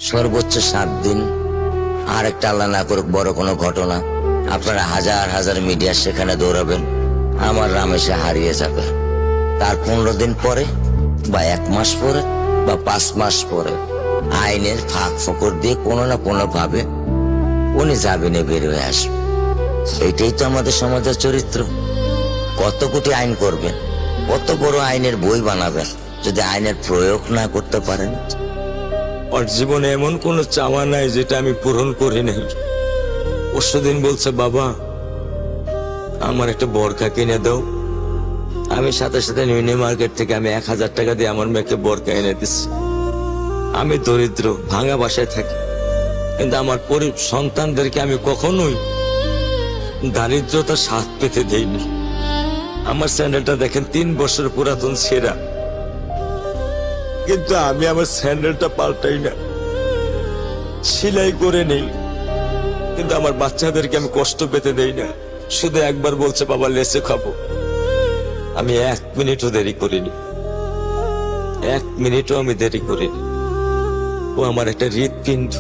সর্বোচ্চ 7 দিন, আর একটা আল্লাহ না করুক বড় কোনো ঘটনা, আপনারা হাজার হাজার মিডিয়া সেখানে দৌড়াবেন, আমার রামেশে হারিয়ে যাবে। তার 15 দিন পরে বা 1 মাস পরে বা 5 মাস পরে আইনের ফাঁক ফোকর দিয়ে কোনো না কোনো ভাবে উনি জামিনে বের হয়ে আসবে। এইটাই তো আমাদের সমাজের চরিত্র। কত কোটি আইন করবেন, কত বড় আইনের বই বানাবেন, যদি আইনের প্রয়োগ না করতে পারেন। ওর জীবনে এমন কোনো চাওয়া নাই যেটা আমি পূরণ করি নাই। পরশুদিন বলছে, বাবা আমার একটা বোরকা কিনে দাও। আমি সাথে সাথে নিউ মার্কেট থেকে আমি 1000 টাকা দিয়ে আমার মেয়েকে বোরকা এনে দিচ্ছি। আমি দরিদ্র, ভাঙা বাসায় থাকি, কিন্তু আমার সন্তানদেরকে আমি কখনোই দারিদ্রতা স্বাদ পেতে দেইনি। আমার স্যান্ডেলটা দেখেন 3 বছর পুরাতন ছেঁড়া, কিন্তু আমি আমার স্যান্ডেলটা পাল্টাই না, সেলাই করে নেই। কিন্তু আমার বাচ্চাদেরকে আমি কষ্ট পেতে দেই না। শুধু একবার বলছে, বাবা লেচে খাবো। আমি 1 মিনিটও দেরি করিনি, 1 মিনিটও আমি দেরি করিনি। ও আমার একটা হৃৎপিণ্ড।